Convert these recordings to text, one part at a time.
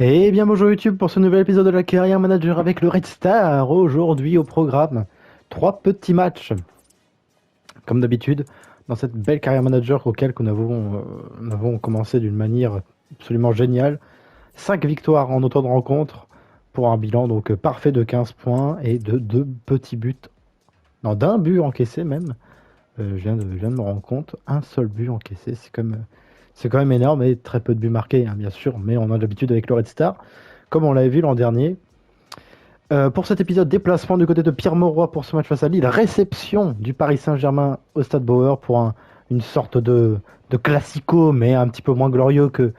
Et bien bonjour YouTube pour ce nouvel épisode de la Carrière Manager avec le Red Star. Aujourd'hui au programme, 3 petits matchs. Comme d'habitude, dans cette belle Carrière Manager auquel nous avons commencé d'une manière absolument géniale. 5 victoires en autant de rencontres pour un bilan donc parfait de 15 points et de 2 petits buts. Non, d'un but encaissé même. Je viens de me rendre compte, un seul but encaissé, c'est quand même énorme et très peu de buts marqués, hein, bien sûr, mais on a l'habitude avec le Red Star, comme on l'avait vu l'an dernier. Pour cet épisode, déplacement du côté de Pierre Mauroy pour ce match face à Lille, réception du Paris Saint-Germain au Stade Bauer pour une sorte de classico, mais un petit peu moins glorieux que. Une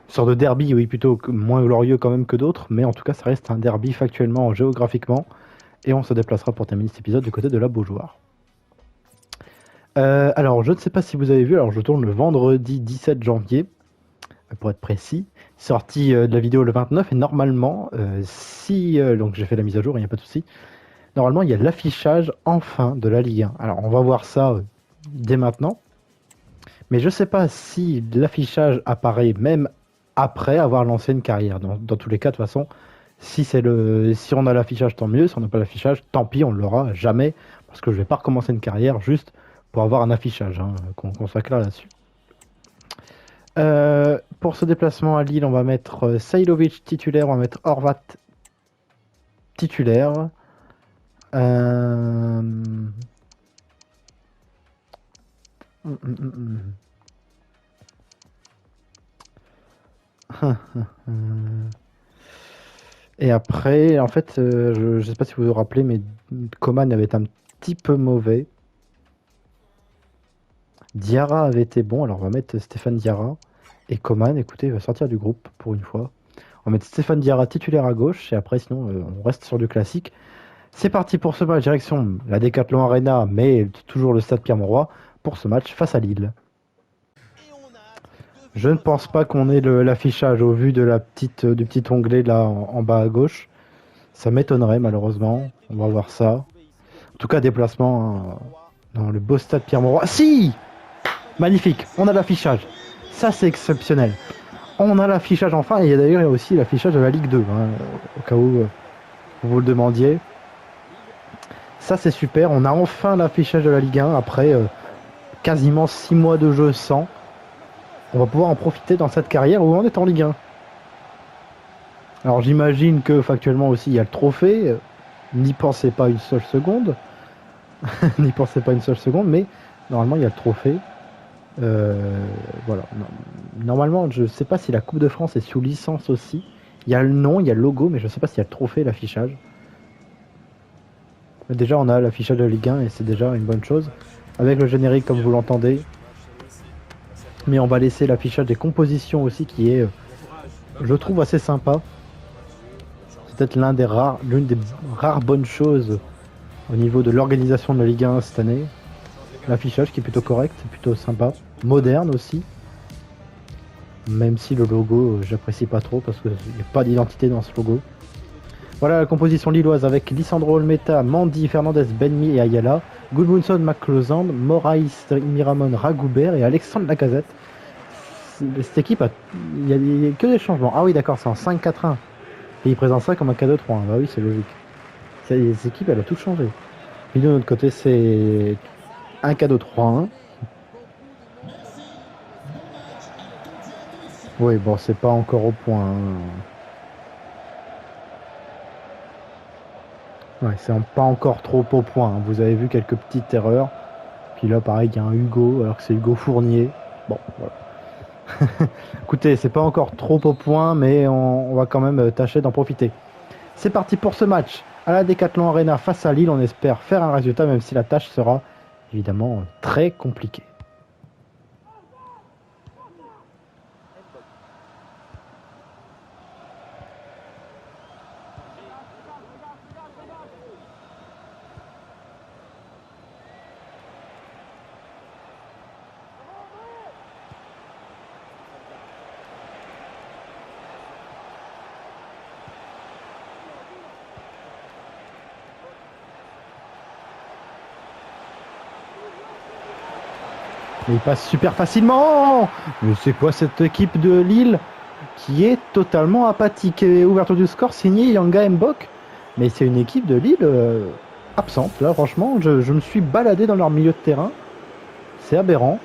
sorte de derby, oui, plutôt moins glorieux quand même que d'autres, mais en tout cas, ça reste un derby factuellement, géographiquement, et on se déplacera pour terminer cet épisode du côté de la Beaujoire. Alors, je ne sais pas si vous avez vu, alors je tourne le vendredi 17 janvier, pour être précis, sortie de la vidéo le 29, et normalement, donc j'ai fait la mise à jour, il n'y a pas de souci, normalement il y a l'affichage enfin de la Ligue 1. Alors on va voir ça dès maintenant, mais je ne sais pas si l'affichage apparaît même après avoir lancé une carrière. Dans tous les cas, de toute façon, si on a l'affichage, tant mieux, si on n'a pas l'affichage, tant pis, on ne l'aura jamais, parce que je ne vais pas recommencer une carrière juste pour avoir un affichage, hein, qu'on soit clair là-dessus. Pour ce déplacement à Lille, on va mettre Sailovic titulaire, on va mettre Horvat titulaire. Et après, en fait, je ne sais pas si vous vous rappelez, mais Coman avait été un petit peu mauvais. Diarra avait été bon, alors on va mettre Stéphane Diarra. Et Coman, écoutez, il va sortir du groupe pour une fois. On va mettre Stéphane Diarra titulaire à gauche, et après, sinon, on reste sur du classique. C'est parti pour ce match, direction la Decathlon Arena, mais toujours le stade Pierre-Mauroy, pour ce match face à Lille. Je ne pense pas qu'on ait l'affichage au vu du petit onglet là en bas à gauche. Ça m'étonnerait malheureusement. On va voir ça. En tout cas, déplacement dans le beau stade Pierre-Mauroy. Si! Magnifique, on a l'affichage. Ça, c'est exceptionnel. On a l'affichage enfin, et d'ailleurs, il y a aussi l'affichage de la Ligue 2, hein, au cas où vous le demandiez. Ça, c'est super. On a enfin l'affichage de la Ligue 1 après quasiment 6 mois de jeu sans. On va pouvoir en profiter dans cette carrière où on est en Ligue 1. Alors j'imagine que factuellement aussi il y a le trophée. N'y pensez pas une seule seconde. N'y pensez pas une seule seconde, mais normalement il y a le trophée. Voilà. Normalement, je ne sais pas si la Coupe de France est sous licence aussi. Il y a le nom, il y a le logo, mais je ne sais pas s'il y a le trophée, l'affichage. Déjà, on a l'affichage de la Ligue 1 et c'est déjà une bonne chose. Avec le générique, comme vous l'entendez. Mais on va laisser l'affichage des compositions aussi, qui est, je trouve, assez sympa. C'est peut-être l'une des rares bonnes choses au niveau de l'organisation de la Ligue 1 cette année. L'affichage qui est plutôt correct, plutôt sympa, moderne aussi. Même si le logo, j'apprécie pas trop parce qu'il n'y a pas d'identité dans ce logo. Voilà la composition lilloise avec Lisandro Olmeta, Mandy, Fernandez, Benmi et Ayala, Gudmundsson, McClosand, Moraes, Miramon, Ragoubert et Alexandre Lacazette. Cette équipe, il y a que des changements. Ah oui, d'accord, c'est en 5-4-1. Et il présente ça comme un 4-2-3. Bah oui, c'est logique. Cette équipe, elle a tout changé. Et de notre côté, c'est un 4-2-3-1. Oui, bon, c'est pas encore au point. Hein. Ouais, c'est pas encore trop au point. Hein. Vous avez vu quelques petites erreurs. Puis là, pareil, il y a un Hugo, alors que c'est Hugo Fournier. Bon, voilà. Écoutez, c'est pas encore trop au point, mais on va quand même tâcher d'en profiter. C'est parti pour ce match à la Decathlon Arena face à Lille. On espère faire un résultat, même si la tâche sera évidemment très compliquée. Et il passe super facilement. Mais c'est quoi cette équipe de Lille? qui est totalement apathique. Et ouverture du score signé Yanga Mbok. Mais c'est une équipe de Lille absente. Là, franchement, je me suis baladé dans leur milieu de terrain. C'est aberrant.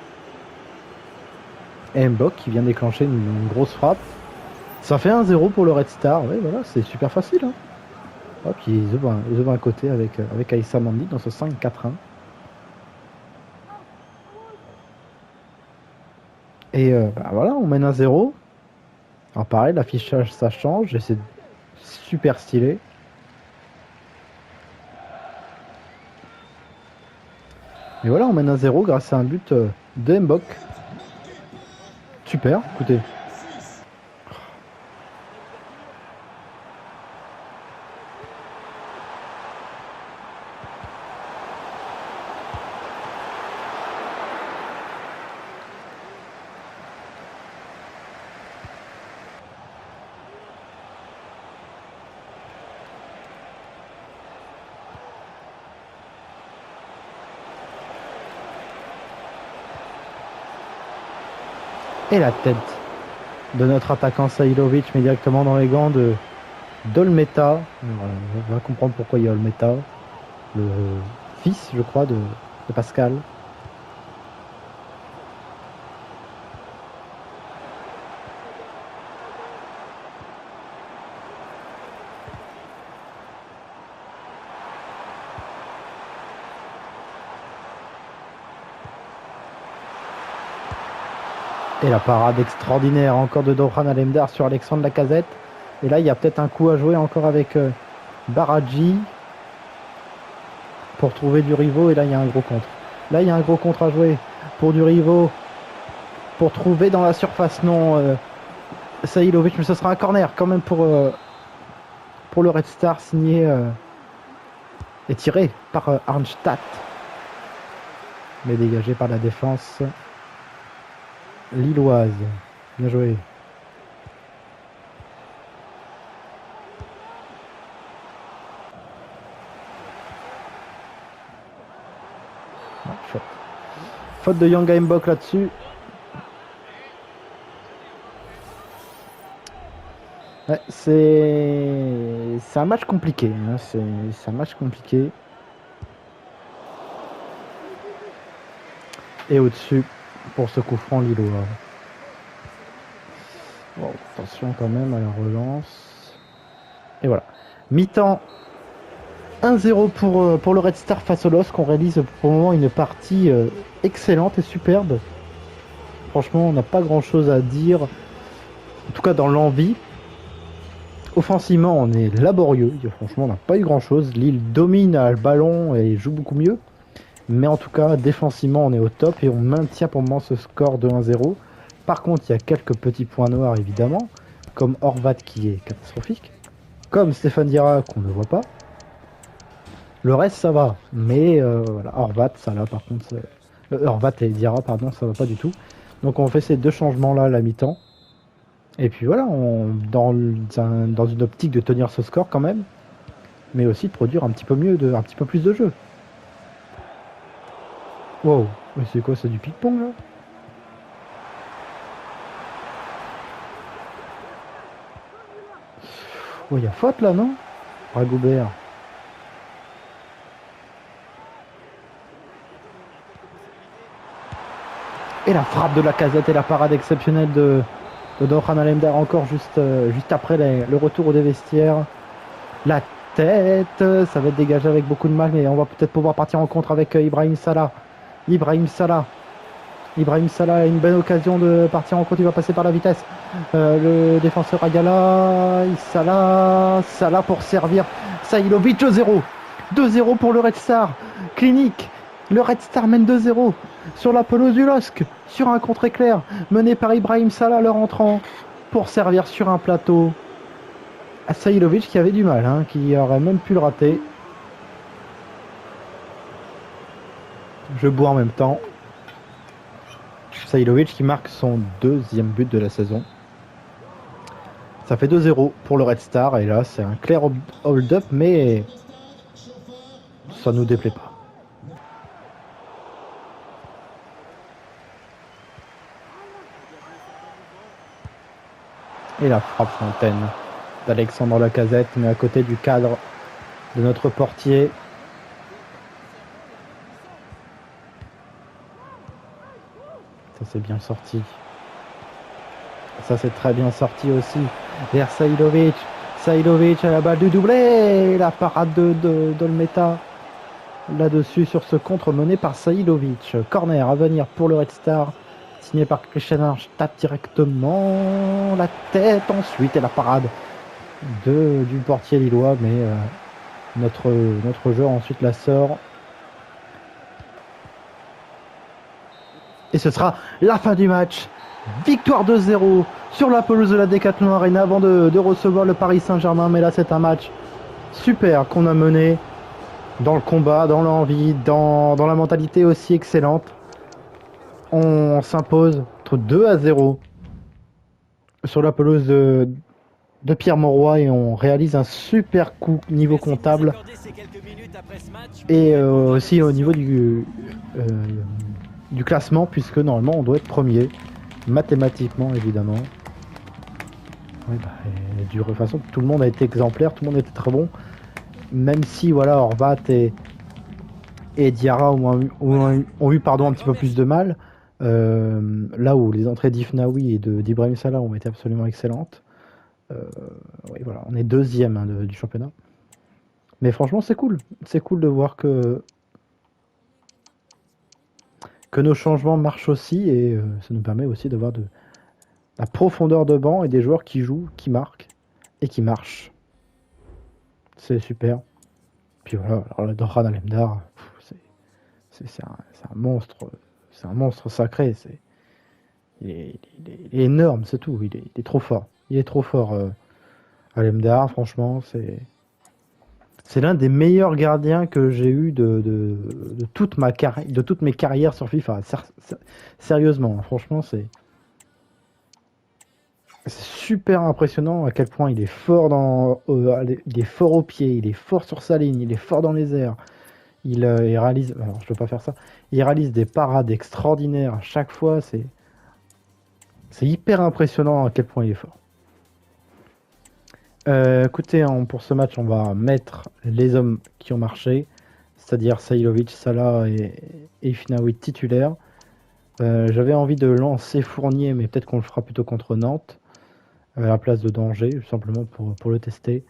Et Mbok qui vient déclencher une grosse frappe. Ça fait 1-0 pour le Red Star. Ouais, voilà, c'est super facile. Hein. Hop, ils ouvrent un côté avec Aïssa Mandi dans ce 5-4-1. Et bah voilà, on mène 1-0. Alors pareil, l'affichage ça change et c'est super stylé. Et voilà, on mène 1-0 grâce à un but de Mbok. Super, écoutez. Et la tête de notre attaquant Sailovic, mais directement dans les gants de d'Olmeta. On va comprendre pourquoi il y a Olmeta, le fils, je crois, de Pascal. Et la parade extraordinaire encore de Doran Alemdar sur Alexandre Lacazette. Et là, il y a peut-être un coup à jouer encore avec Baradji pour trouver du Rivaux. Et là, il y a un gros contre. Là, il y a un gros contre à jouer pour du Rivaux. Pour trouver dans la surface, non, Sailovic. Mais ce sera un corner quand même pour le Red Star signé et tiré par Arnstadt. Mais dégagé par la défense lilloise. Bien joué. Ah, faute de Yanga Mbok là-dessus. Ouais, c'est un match compliqué. Hein. C'est un match compliqué. Et au-dessus pour ce coup franc lillois. Bon, attention quand même à la relance. Et voilà. Mi-temps 1-0 pour le Red Star face au LOSC. On réalise pour le moment une partie excellente et superbe. Franchement, on n'a pas grand-chose à dire. En tout cas, dans l'envie. Offensivement, on est laborieux. Franchement, on n'a pas eu grand-chose. Lille domine le ballon et joue beaucoup mieux. Mais en tout cas, défensivement, on est au top et on maintient pour le moment ce score de 1-0. Par contre, il y a quelques petits points noirs, évidemment, comme Horvat qui est catastrophique, comme Stéphane Diarra qu'on ne voit pas. Le reste, ça va. Mais voilà, Horvat, ça là, par contre, Horvat et Diarra, pardon, ça va pas du tout. Donc on fait ces deux changements-là à la mi-temps. Et puis voilà, dans une optique de tenir ce score quand même, mais aussi de produire un petit peu mieux, un petit peu plus de jeu. Wow, mais c'est quoi, c'est du ping-pong là? Oh, il y a faute là, non? Ragoubert. Et la frappe de Lacazette et la parade exceptionnelle de Doran Alemdar encore juste après le retour des vestiaires. La tête, ça va être dégagé avec beaucoup de mal, mais on va peut-être pouvoir partir en contre avec Ibrahim Salah. Ibrahim Salah a une bonne occasion de partir en contre, il va passer par la vitesse. Le défenseur Ayala, Salah pour servir. Sailovic 2-0. 2-0 pour le Red Star. Clinique. Le Red Star mène 2-0 sur la pelouse du LOSC, sur un contre-éclair, mené par Ibrahim Salah, le rentrant, pour servir sur un plateau à Sailovic qui avait du mal, hein, qui aurait même pu le rater. Je bois en même temps. Sailovic qui marque son deuxième but de la saison. Ça fait 2-0 pour le Red Star et là c'est un clair hold-up, mais ça nous déplaît pas. Et la frappe fontaine d'Alexandre Lacazette, mais à côté du cadre de notre portier. Ça c'est bien sorti. Ça c'est très bien sorti aussi. Vers Sailovic. Sailovic à la balle du doublé. La parade de Dolmeta. Là-dessus sur ce contre mené par Sailovic. Corner à venir pour le Red Star. Signé par Christian Arch. Tape directement la tête ensuite. Et la parade du portier lillois. Mais notre joueur ensuite la sort. Et ce sera la fin du match. Victoire 2-0 sur la pelouse de la Decathlon Arena avant de recevoir le Paris Saint-Germain. Mais là, c'est un match super qu'on a mené dans le combat, dans l'envie, dans la mentalité aussi excellente. On s'impose entre 2-0 sur la pelouse de Pierre Mauroy et on réalise un super coup niveau comptable et aussi au niveau du classement, puisque normalement on doit être premier mathématiquement évidemment. Oui, de toute façon tout le monde a été exemplaire, tout le monde était très bon, même si voilà Horvat et Diarra ont eu un petit peu plus de mal, là où les entrées d'Ifnaoui et d'Ibrahim Salah ont été absolument excellentes. Oui, voilà, on est deuxième du championnat, mais franchement c'est cool de voir que nos changements marchent aussi, et ça nous permet aussi d'avoir de la profondeur de banc et des joueurs qui jouent, qui marquent et qui marchent. C'est super. Puis voilà, alors la Doran Alemdar, c'est un monstre sacré. Il est énorme, c'est tout. Il est trop fort. Il est trop fort, Alemdar. Franchement, c'est l'un des meilleurs gardiens que j'ai eu de toute mes carrières sur FIFA. Sérieusement, franchement, c'est super impressionnant à quel point il est fort il est fort au pied, il est fort sur sa ligne, il est fort dans les airs. Il réalise, alors je peux pas faire ça. Il réalise des parades extraordinaires à chaque fois. C'est hyper impressionnant à quel point il est fort. Écoutez, pour ce match, on va mettre les hommes qui ont marché, c'est-à-dire Sailovic, Salah et Ifnaoui titulaires. J'avais envie de lancer Fournier, mais peut-être qu'on le fera plutôt contre Nantes, à la place de Danger, tout simplement pour le tester.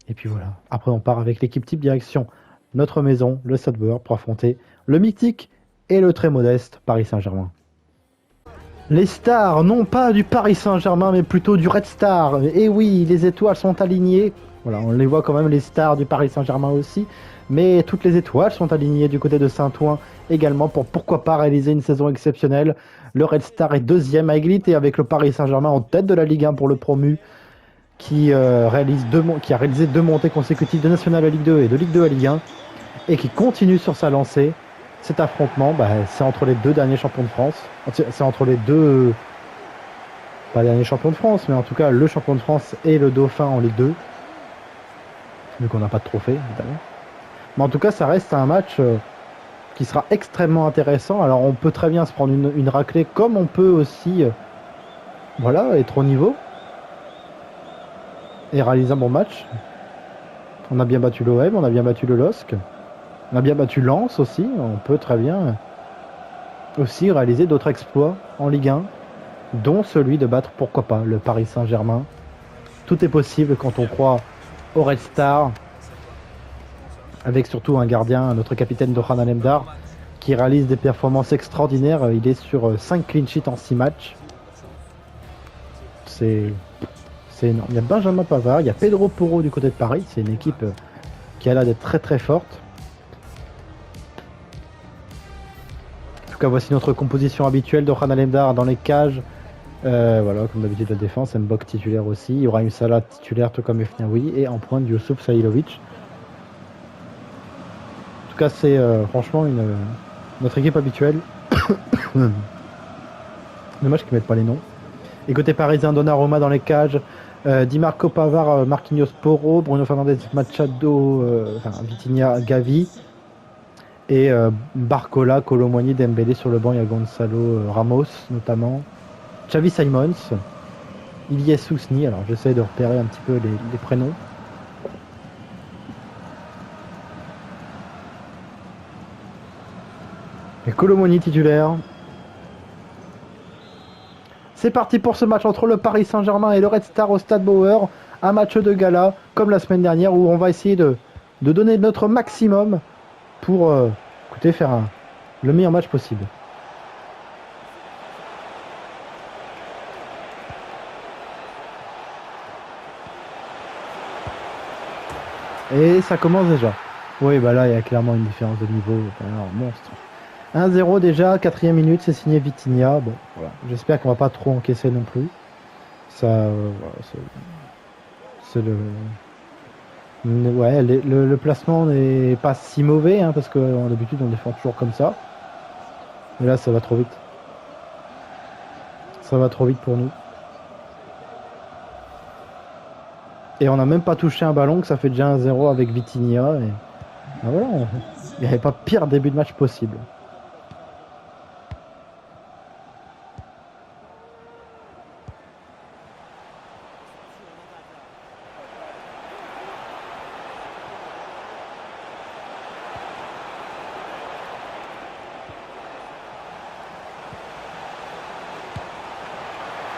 Et puis voilà. Après, on part avec l'équipe type direction notre maison, le Stade Bauer, pour affronter le mythique et le très modeste Paris Saint-Germain. Les stars, non pas du Paris Saint-Germain, mais plutôt du Red Star. Et oui, les étoiles sont alignées. Voilà, on les voit quand même, les stars du Paris Saint-Germain aussi. Mais toutes les étoiles sont alignées du côté de Saint-Ouen également pour pourquoi pas réaliser une saison exceptionnelle. Le Red Star est deuxième à égalité avec le Paris Saint-Germain en tête de la Ligue 1 pour le promu, qui a réalisé 2 montées consécutives de National à Ligue 2 et de Ligue 2 à Ligue 1 et qui continue sur sa lancée. Cet affrontement, c'est entre les 2 derniers champions de France. C'est entre les 2... Pas derniers champions de France, mais en tout cas le champion de France et le Dauphin en Ligue 2. Vu qu'on n'a pas de trophée, évidemment. Mais en tout cas, ça reste un match qui sera extrêmement intéressant. Alors on peut très bien se prendre une raclée, comme on peut aussi être au niveau et réaliser un bon match. On a bien battu l'OM, on a bien battu le LOSC. On a bien battu Lens aussi, on peut très bien aussi réaliser d'autres exploits en Ligue 1, dont celui de battre, pourquoi pas, le Paris Saint-Germain. Tout est possible quand on croit au Red Star, avec surtout un gardien, notre capitaine Doran Alemdar, qui réalise des performances extraordinaires. Il est sur 5 clean sheets en 6 matchs. C'est énorme. Il y a Benjamin Pavard, il y a Pedro Porro du côté de Paris, c'est une équipe qui a l'air d'être très très forte. En tout cas, voici notre composition habituelle de Doran Alemdar dans les cages. Voilà, comme d'habitude, la défense. Mbok titulaire aussi. Il y aura une Salah titulaire, tout comme Efniaoui. Et en pointe, Youssouf Sailovic. En tout cas, c'est franchement notre équipe habituelle. Dommage qu'ils ne mettent pas les noms. Et côté parisien, Donnarumma dans les cages. Di Marco Pavard, Marquinhos Porro, Bruno Fernandes, Machado, Vitinha, Gavi. Et Barcola, Colomboigny, Dembélé sur le banc. Il y a Gonzalo Ramos notamment. Xavi Simons. Ilyes Sousni. Alors j'essaie de repérer un petit peu les prénoms. Et Colomoni titulaire. C'est parti pour ce match entre le Paris Saint-Germain et le Red Star au Stade Bauer. Un match de gala, comme la semaine dernière, où on va essayer de donner notre maximum pour faire le meilleur match possible. Et ça commence déjà. Oui, bah là, il y a clairement une différence de niveau. Alors, monstre. 1-0 déjà, 4e minute, c'est signé Vitinha. Bon, voilà. J'espère qu'on va pas trop encaisser non plus. Ça, voilà, c'est le... Ouais, le placement n'est pas si mauvais, hein, parce que d'habitude on défend toujours comme ça. Mais là, ça va trop vite. Ça va trop vite pour nous. Et on n'a même pas touché un ballon, que ça fait déjà 1-0 avec Vitinha. Et... Ben voilà, il n'y avait pas pire début de match possible.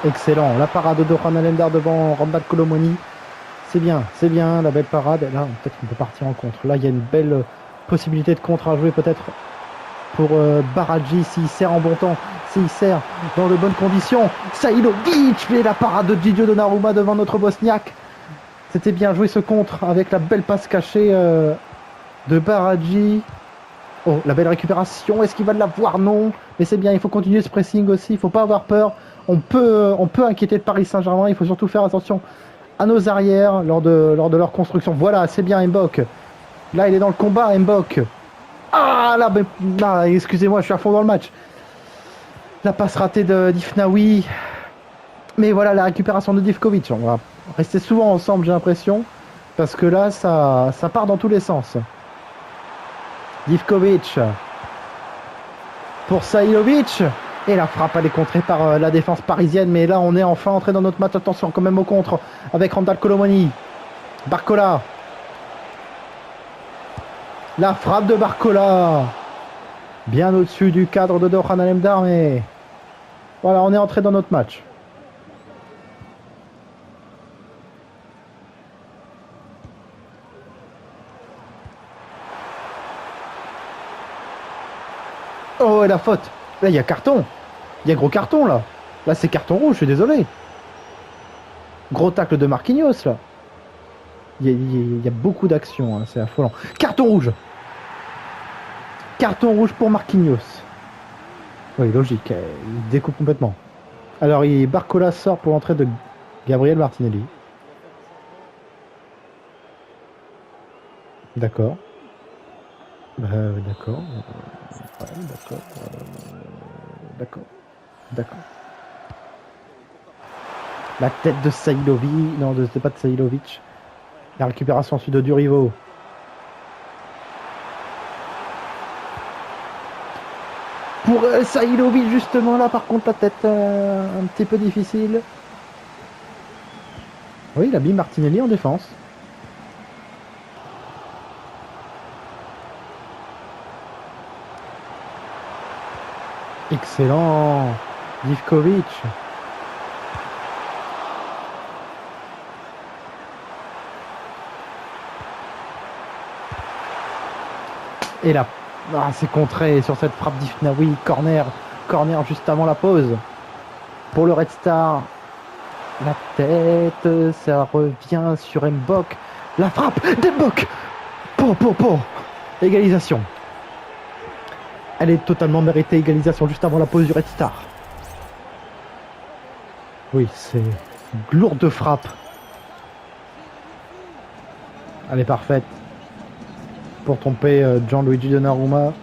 Excellent, la parade de Rohan Alendar devant Randal Colomoni. C'est bien, la belle parade. Là, peut-être qu'on peut partir en contre. Là, il y a une belle possibilité de contre à jouer peut-être pour Baradji s'il sert en bon temps, s'il sert dans de bonnes conditions. Sailovic, mais la parade de Gigio Donnarumma devant notre Bosniaque. C'était bien joué ce contre avec la belle passe cachée de Baradji. Oh, la belle récupération, est-ce qu'il va l'avoir? Non, mais c'est bien, il faut continuer ce pressing aussi, il ne faut pas avoir peur. On peut inquiéter le Paris Saint-Germain, il faut surtout faire attention à nos arrières lors de leur construction. Voilà, c'est bien Mbok. Là, il est dans le combat, Mbok. Ah, là, excusez-moi, je suis à fond dans le match. La passe ratée d'Ifnaoui. Mais voilà, la récupération de Divkovic. On va rester souvent ensemble, j'ai l'impression. Parce que là, ça part dans tous les sens. Divkovic. Pour Sailovic. Et la frappe, elle est contrée par la défense parisienne. Mais là, on est enfin entré dans notre match. Attention quand même au contre avec Randal Colomoni. Barcola. La frappe de Barcola. Bien au-dessus du cadre de Rohan Alendar. Mais voilà, on est entré dans notre match. Oh, et la faute. Là, il y a carton. Il y a gros carton, là. Là, c'est carton rouge, je suis désolé. Gros tacle de Marquinhos, là. Il y a beaucoup d'actions, hein, c'est affolant. Carton rouge. Carton rouge pour Marquinhos. Oui, logique, il découpe complètement. Alors, Barcola sort pour l'entrée de Gabriel Martinelli. D'accord. D'accord. Ouais, d'accord. D'accord. La tête de Sailovic. Non, c'est pas de Sailovic. La récupération ensuite de Durivo. Pour Sailovic, justement, là, par contre, la tête un petit peu difficile. Oui, il a mis Martinelli en défense. Excellent. Divkovic. Et là, c'est contré sur cette frappe d'Ifnaoui. Corner juste avant la pause. Pour le Red Star. La tête, ça revient sur Mbok. La frappe d'Mbok. Égalisation. Elle est totalement méritée, égalisation juste avant la pause du Red Star. Oui, c'est une lourde frappe. Elle est parfaite. Pour tromper Gianluigi Donnarumma.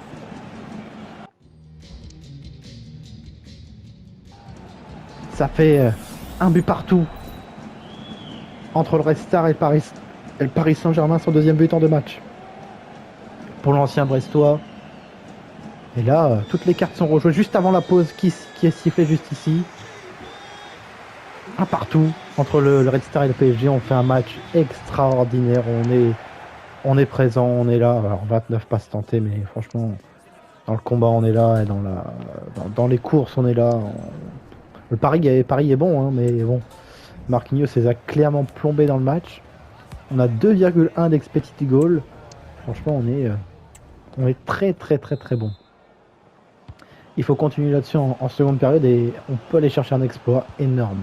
Ça fait un but partout. Entre le Red Star et le Paris Saint-Germain, son deuxième but en 2 matchs. Pour l'ancien Brestois. Et là, toutes les cartes sont rejouées juste avant la pause qui est sifflée juste ici. Un partout. Entre le Red Star et le PSG, on fait un match extraordinaire. On est présent, on est là. Alors 29 passes tentées, mais franchement, dans le combat, on est là. Et dans les courses, on est là. Le pari est bon, hein, mais bon. Marquinhos les a clairement plombés dans le match. On a 2,1 d'expected goal. Franchement, on est très très très très bon. Il faut continuer là-dessus en seconde période et on peut aller chercher un exploit énorme.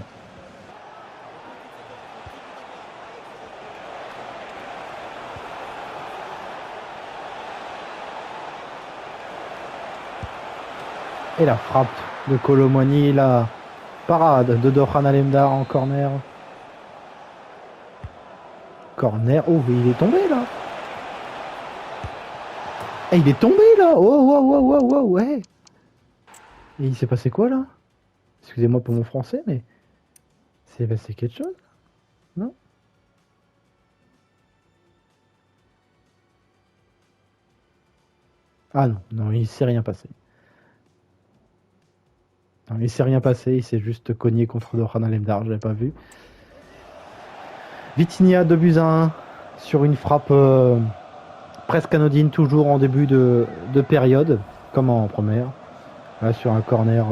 Et la frappe de Colomani, la parade de Dohan Alemdar en corner. Corner, oh il est tombé là. Et il est tombé là. Oh ouais. Et il s'est passé quoi là? Excusez-moi pour mon français, mais c'est passé quelque chose? Non? Ah non, non, il s'est rien passé. Non, il s'est rien passé, il s'est juste cogné contre Dohan Alemdar, j'avais pas vu. Vitinha 2 buts à 1 sur une frappe presque anodine, toujours en début de période, comme en première. Là, sur un corner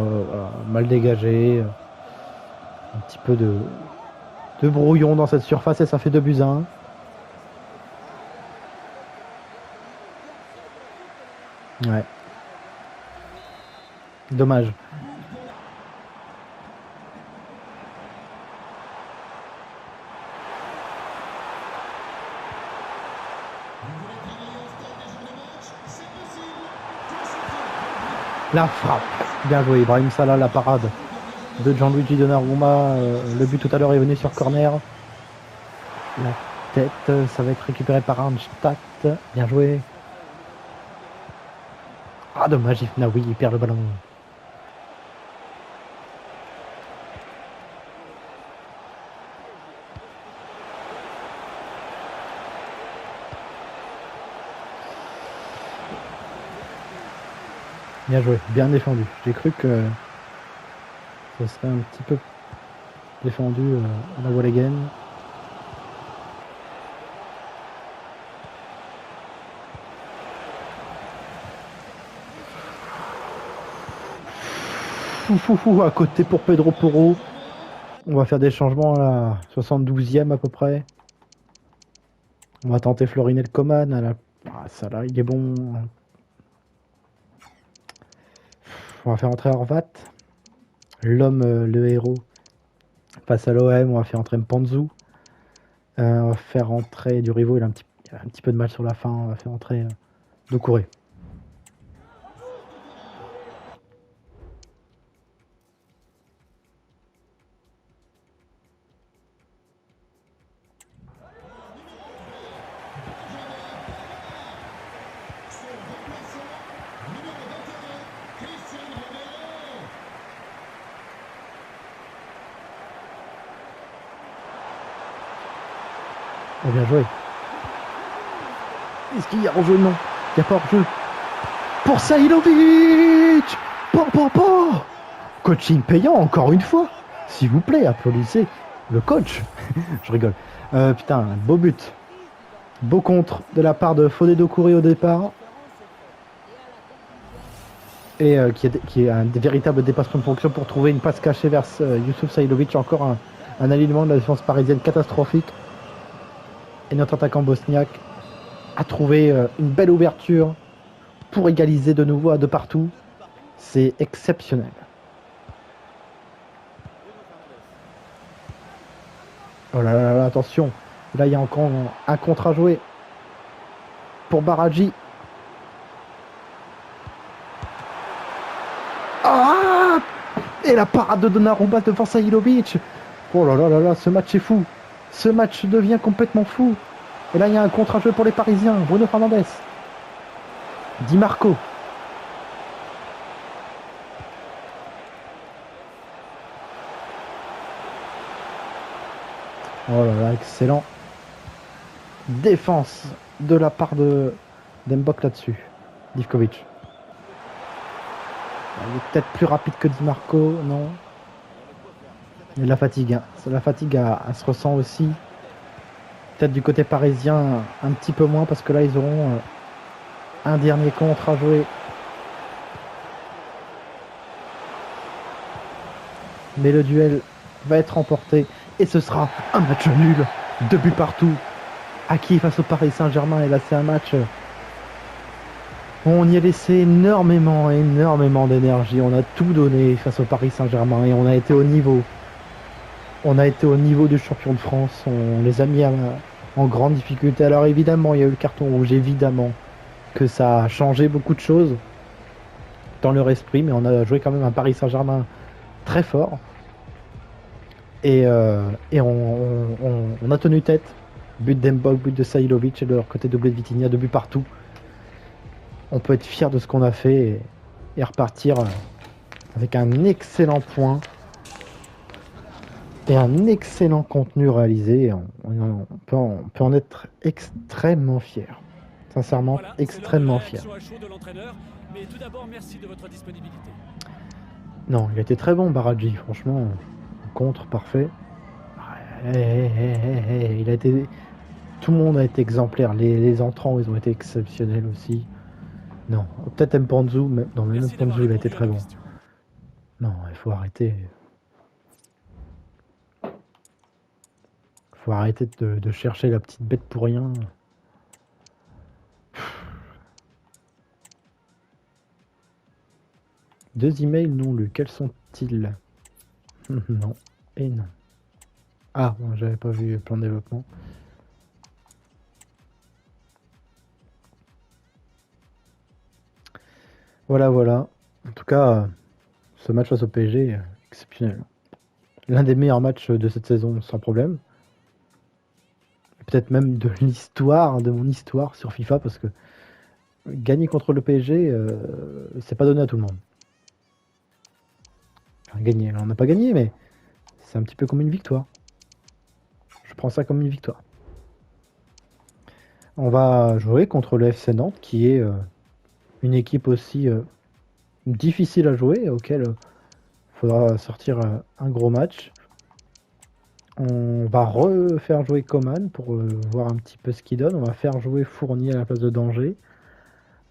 mal dégagé, un petit peu de brouillon dans cette surface et ça fait 2 buts à 1. Ouais. Dommage. La frappe. Bien joué, Ibrahim Salah, la parade de Gianluigi Donnarumma. Le but tout à l'heure est venu sur corner. La tête, ça va être récupéré par Arnstadt. Bien joué. Ah dommage, Ifnaoui, il perd le ballon. Bien joué, bien défendu. J'ai cru que ça serait un petit peu défendu à la Walligan. À côté pour Pedro Porro. On va faire des changements à la 72e à peu près. On va tenter Florinel Coman à la... Ah, ça là, il est bon. On va faire entrer Horvat. L'homme, le héros. Face à l'OM, on va faire entrer Mpanzu. On va faire entrer du Rivo, il a un petit peu de mal sur la fin. On va faire entrer Doucouré. Oh, bien joué. Est-ce qu'il y a hors-jeu? Non. Il n'y a pas hors-jeu. Pour Sailovic. Coaching payant encore une fois. S'il vous plaît, applaudissez le coach. Je rigole. Putain, beau but. Beau contre de la part de Fodé Doucouré au départ. Et qui est un véritable dépassement de fonction pour trouver une passe cachée vers Youssouf Sailovic. Encore un alignement de la défense parisienne catastrophique. Et notre attaquant bosniaque a trouvé une belle ouverture pour égaliser de nouveau à de partout. C'est exceptionnel. Oh là là là, attention. Là, il y a encore un contre à jouer pour Baradji. Ah! Et la parade de Donnarumma devant Sailovic. Oh là là là là, ce match est fou. Ce match devient complètement fou. Et là, il y a un contre à jouer pour les Parisiens. Bruno Fernandes. Di Marco. Oh là là, excellent. Défense de la part de Dembok là-dessus. Divkovic. Il est peut-être plus rapide que Di Marco, non? Et la fatigue, hein. La fatigue, elle se ressent aussi. Peut-être du côté parisien, un petit peu moins, parce que là, ils auront un dernier contre à jouer. Mais le duel va être remporté. Et ce sera un match nul. 2 buts partout. À qui face au Paris Saint-Germain. Et là, c'est un match... On y a laissé énormément d'énergie. On a tout donné face au Paris Saint-Germain. Et on a été au niveau. On a été au niveau du champion de France. On les a mis en grande difficulté. Alors évidemment, il y a eu le carton rouge. Évidemment que ça a changé beaucoup de choses dans leur esprit. Mais on a joué quand même un Paris Saint-Germain très fort. Et on a tenu tête. But d'Embok, but de Sailovic et de leur côté doublé de Vitinha, 2 buts partout. On peut être fier de ce qu'on a fait et repartir avec un excellent point et un excellent contenu réalisé. On peut en être extrêmement fier. Sincèrement, voilà, extrêmement fier. Mais tout d'abord, merci de votre disponibilité. Non, il a été très bon, Baradji, franchement. Contre, parfait. Il a été... Tout le monde a été exemplaire. Les entrants, ils ont été exceptionnels aussi. Non, peut-être Mpanzu, mais non, même Mpanzu, il a été très bon. Non, il faut arrêter. Il faut arrêter de chercher la petite bête pour rien. Deux emails non lus. Quels sont-ils? Non et non. Ah, bon, j'avais pas vu le plan de développement. Voilà. En tout cas, ce match face au PSG, exceptionnel. L'un des meilleurs matchs de cette saison, sans problème. Peut-être même de l'histoire, de mon histoire sur FIFA, parce que gagner contre le PSG, c'est pas donné à tout le monde. Enfin, gagner, on n'a pas gagné, mais c'est un petit peu comme une victoire. Je prends ça comme une victoire. On va jouer contre le FC Nantes, qui est une équipe aussi difficile à jouer, auquel il faudra sortir un gros match. On va refaire jouer Coman pour voir un petit peu ce qu'il donne. On va faire jouer Fournier à la place de Danger.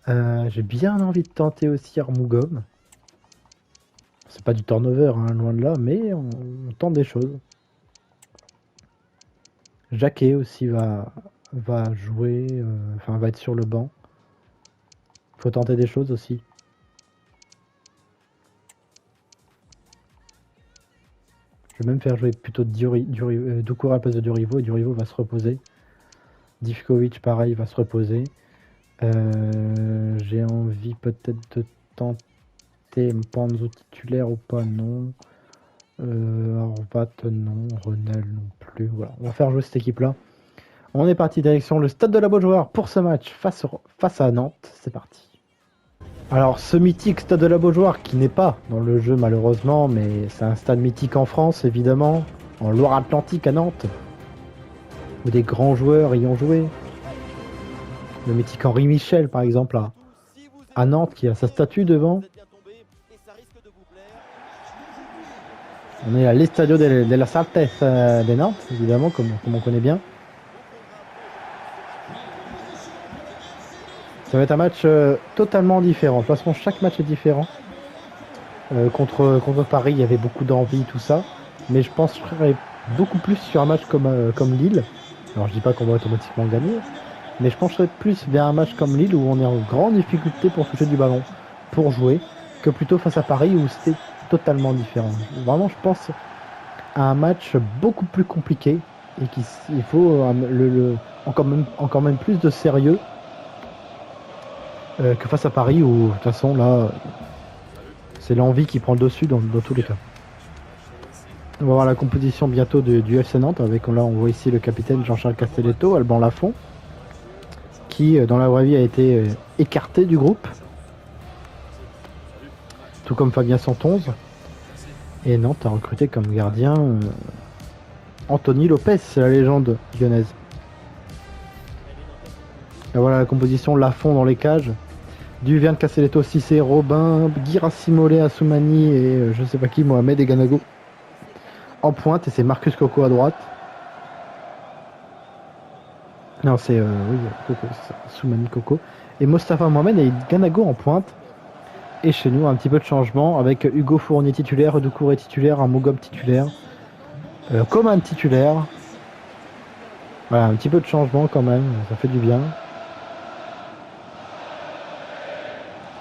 J'ai bien envie de tenter aussi Armougom. C'est pas du turnover, hein, loin de là, mais on tente des choses. Jacquet aussi va jouer, va être sur le banc. Faut tenter des choses aussi. Je vais même faire jouer plutôt Doucouré à la place de Durivo, et Durivo va se reposer. Divkovic, pareil, va se reposer. J'ai envie peut-être de tenter Mpanzu titulaire ou pas, non. Horvat, non. Renel, non plus. Voilà, on va faire jouer cette équipe-là. On est parti direction le stade de la Beaujoire pour ce match face à Nantes. C'est parti. Alors, ce mythique stade de la Beaujoire, qui n'est pas dans le jeu malheureusement, mais c'est un stade mythique en France, évidemment, en Loire-Atlantique à Nantes, où des grands joueurs y ont joué. Le mythique Henri Michel, par exemple, à Nantes, qui a sa statue devant. On est à l'Estadio de las Artes de Nantes, évidemment, comme on connaît bien. Ça va être un match totalement différent. De toute façon, chaque match est différent. Contre Paris, il y avait beaucoup d'envie, tout ça. Mais je pense que je serais beaucoup plus sur un match comme Lille. Alors, je dis pas qu'on va automatiquement gagner. Mais je pencherais plus vers un match comme Lille, où on est en grande difficulté pour toucher du ballon, pour jouer, que plutôt face à Paris, où c'était totalement différent. Vraiment, je pense à un match beaucoup plus compliqué. Et qu'il faut encore même plus de sérieux. Que face à Paris où de toute façon là c'est l'envie qui prend le dessus dans tous les cas. On va voir la composition bientôt du FC Nantes avec, là on voit ici le capitaine Jean-Charles Castelletto, Alban Lafont, qui dans la vraie vie a été écarté du groupe, tout comme Fabien Santonze, et Nantes a recruté comme gardien Anthony Lopez, c'est la légende lyonnaise. Et voilà la composition, Lafont dans les cages, Duverne, Castelletto, Cissé, Robin, Guy Rassimolé, Assoumani et je sais pas qui, Mohamed et Ganago en pointe et c'est Marcus Coco à droite. Non, c'est oui, Coco, c'est ça, Soumani Coco. Et Mostafa Mohamed et Ganago en pointe. Et chez nous, un petit peu de changement avec Hugo Fournier titulaire, Doucouré titulaire, un Mogop titulaire, Coman titulaire. Voilà, un petit peu de changement quand même, ça fait du bien.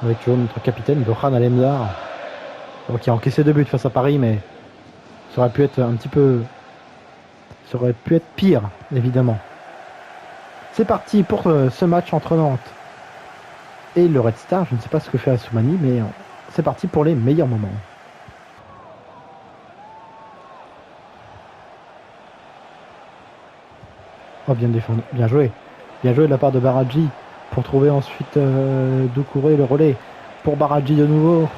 Avec toujours notre capitaine, Bohan Alemdar, qui a encaissé 2 buts face à Paris, mais ça aurait pu être un petit peu. Ça aurait pu être pire, évidemment. C'est parti pour ce match entre Nantes et le Red Star. Je ne sais pas ce que fait Assoumani, mais c'est parti pour les meilleurs moments. Oh, bien défendu, bien joué. Bien joué de la part de Baradji pour trouver ensuite Doucouré le relais. Pour Baradji de nouveau.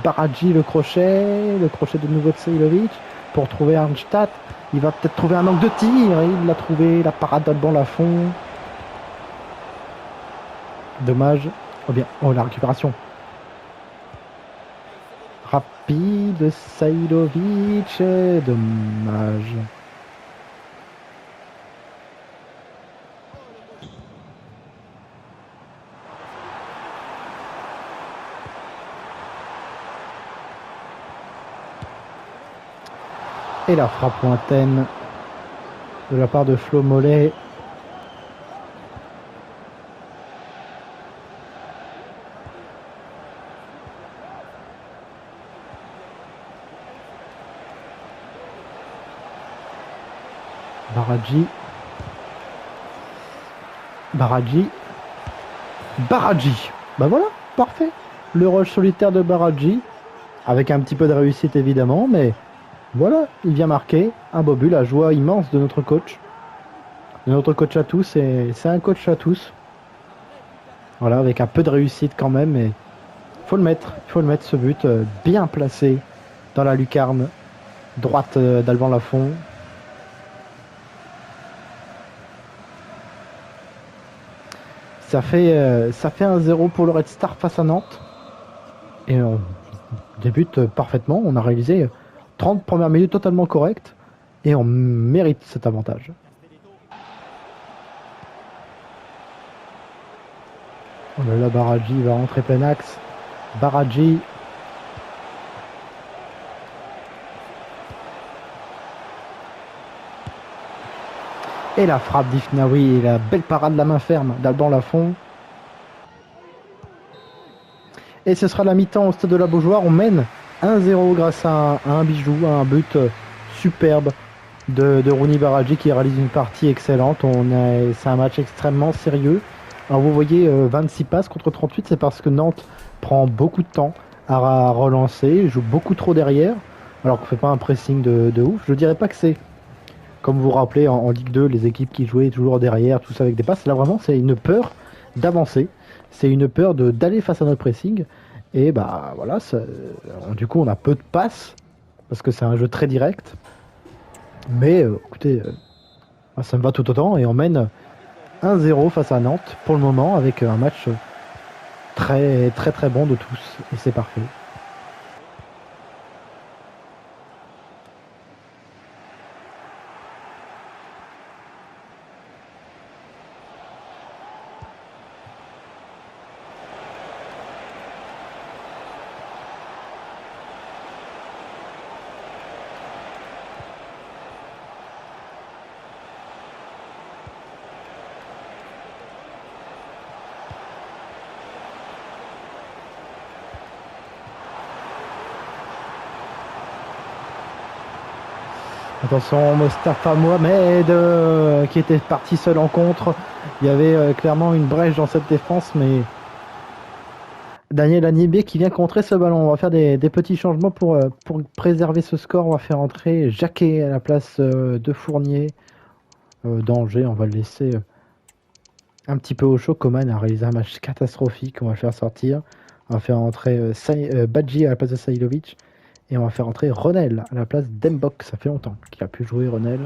Baradji le crochet de nouveau de Sejlovic pour trouver Arnstadt. Il va peut-être trouver un angle de tir. Et il l'a trouvé, la parade d'Alban Lafont. Dommage. Oh bien, oh la récupération. Rapide, Sejlovic. Dommage. Et la frappe lointaine de la part de Flo Mollet. Baradji. Bah voilà, parfait. Le rush solitaire de Baradji. Avec un petit peu de réussite évidemment, mais voilà, il vient marquer un beau but, la joie immense de notre coach. De notre coach à tous, et c'est un coach à tous. Voilà, avec un peu de réussite quand même, mais il faut le mettre ce but bien placé dans la lucarne droite d'Alban Lafont. Ça fait 1-0 pour le Red Star face à Nantes. Et on débute parfaitement, on a réalisé 30 premières minutes totalement correctes et on mérite cet avantage. Oh là là, Baradji va rentrer plein axe. Baradji. Et la frappe d'Ifnaoui et la belle parade de la main ferme d'Alban Lafont. Et ce sera la mi-temps au stade de la Beaujoire. On mène 1-0 grâce à un bijou, à un but superbe de Rouni Baradji qui réalise une partie excellente. C'est un match extrêmement sérieux. Alors vous voyez 26 passes contre 38, c'est parce que Nantes prend beaucoup de temps à relancer, joue beaucoup trop derrière, alors qu'on ne fait pas un pressing de ouf. Je ne dirais pas que c'est, comme vous vous rappelez en Ligue 2, les équipes qui jouaient toujours derrière, tout ça avec des passes. Là vraiment c'est une peur d'avancer, c'est une peur d'aller face à notre pressing. Et bah voilà, du coup on a peu de passes, parce que c'est un jeu très direct. Mais écoutez, ça me va tout autant et on mène 1-0 face à Nantes pour le moment avec un match très très très bon de tous et c'est parfait. Attention, Mostafa Mohamed qui était parti seul en contre. Il y avait clairement une brèche dans cette défense, mais Daniel Anibé qui vient contrer ce ballon. On va faire des petits changements pour préserver ce score. On va faire entrer Jacquet à la place de Fournier. Danger, on va le laisser un petit peu au chaud. Coman a réalisé un match catastrophique. On va le faire sortir. On va faire entrer Badji à la place de Sailovic. Et on va faire entrer Ronel à la place d'Embok. Ça fait longtemps qu'il a pu jouer Ronel.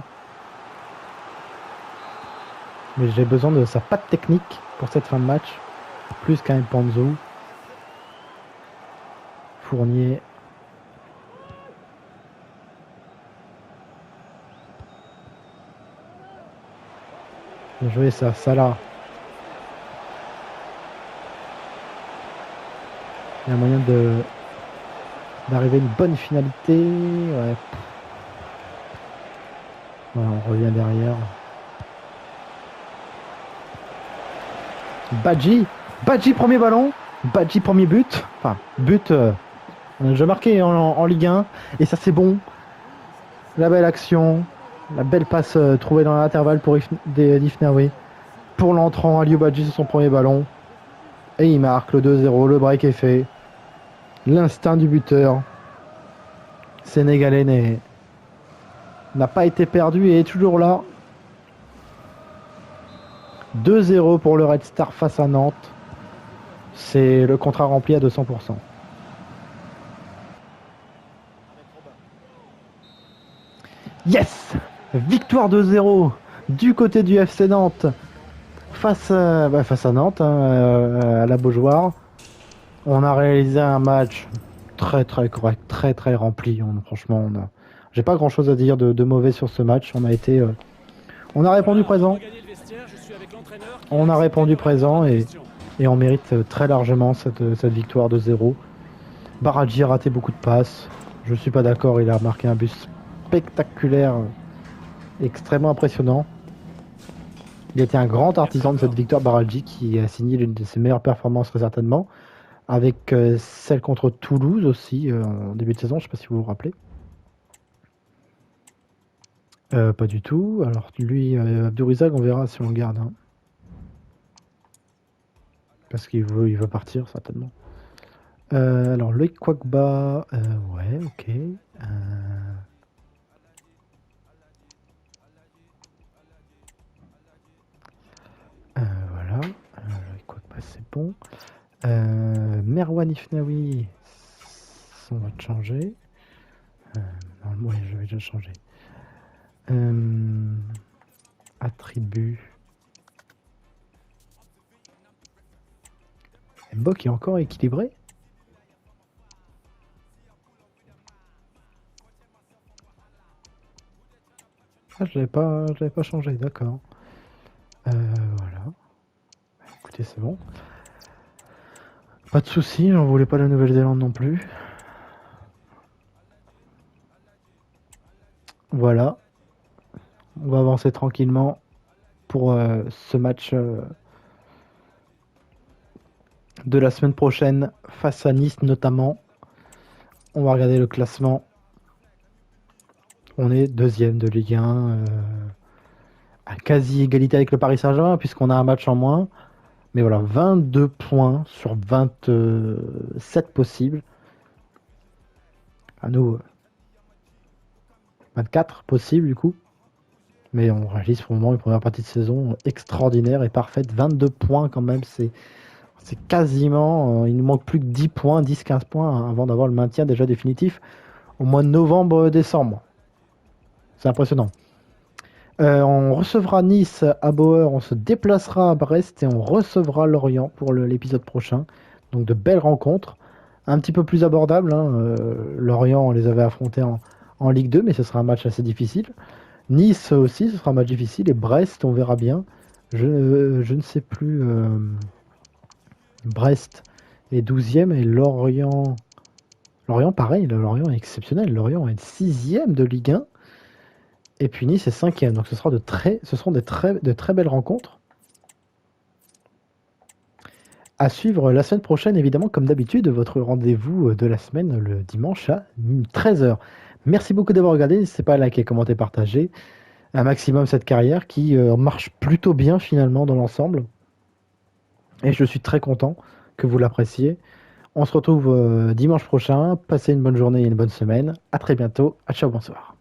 Mais j'ai besoin de sa patte technique pour cette fin de match. Plus qu'un Panzo. Fournier. Bien joué ça, Salah. Il y a moyen d'arriver à une bonne finalité. Ouais. Voilà, on revient derrière. Badji, premier ballon. Badji, premier but. Enfin, but. On a déjà marqué en Ligue 1. Et ça, c'est bon. La belle action. La belle passe trouvée dans l'intervalle pour Ifnaoui. Pour l'entrant, Aliou Badji sur son premier ballon. Et il marque le 2-0. Le break est fait. L'instinct du buteur sénégalais n'a pas été perdu et est toujours là. 2-0 pour le Red Star face à Nantes. C'est le contrat rempli à 200%. Yes! Victoire 2-0 du côté du FC Nantes face à Nantes, à la Beaujoire. On a réalisé un match très très correct, très très rempli. Franchement, j'ai pas grand chose à dire de mauvais sur ce match. On a répondu présent. On a répondu présent et on mérite très largement cette victoire de 0. Baradji a raté beaucoup de passes. Je suis pas d'accord, il a marqué un but spectaculaire, extrêmement impressionnant. Il était un grand artisan de cette victoire, Baradji, qui a signé l'une de ses meilleures performances très certainement, avec celle contre Toulouse aussi en début de saison, je ne sais pas si vous vous rappelez. Pas du tout. Alors lui, Abdourizag, on verra si on le garde. Hein. Parce qu'il veut partir certainement. Alors Loïc Kwakba, ouais, ok. Voilà, Loïc Kwakba c'est bon. Merwan Ifnaoui, on va te changer. Normalement, je vais déjà changer. Attribut. Mbok est encore équilibré. Ah, je l'avais pas changé, d'accord. Voilà. Écoutez, c'est bon. Pas de soucis, j'en voulais pas la Nouvelle-Zélande non plus. Voilà. On va avancer tranquillement pour ce match de la semaine prochaine face à Nice notamment. On va regarder le classement. On est deuxième de Ligue 1 à quasi égalité avec le Paris Saint-Germain puisqu'on a un match en moins. Mais voilà, 22 points sur 27 possibles. À nous, 24 possibles du coup. Mais on réalise pour le moment une première partie de saison extraordinaire et parfaite. 22 points quand même, c'est quasiment... il nous manque plus que 10 points, 10-15 points avant d'avoir le maintien déjà définitif au mois de novembre-décembre. C'est impressionnant. On recevra Nice à Bauer, on se déplacera à Brest et on recevra Lorient pour l'épisode prochain. Donc de belles rencontres, un petit peu plus abordables. Hein. Lorient, on les avait affrontés en Ligue 2, mais ce sera un match assez difficile. Nice aussi, ce sera un match difficile. Et Brest, on verra bien. Je ne sais plus. Brest est 12e et Lorient... Lorient, pareil, Lorient est exceptionnel. Lorient est 6e de Ligue 1. Et puis Nice est 5e. Donc ce seront de très belles rencontres. À suivre la semaine prochaine, évidemment, comme d'habitude, votre rendez-vous de la semaine, le dimanche à 13h. Merci beaucoup d'avoir regardé. N'hésitez pas à liker, commenter, partager un maximum cette carrière qui marche plutôt bien finalement dans l'ensemble. Et je suis très content que vous l'appréciez. On se retrouve dimanche prochain. Passez une bonne journée et une bonne semaine. À très bientôt. À ciao, bonsoir.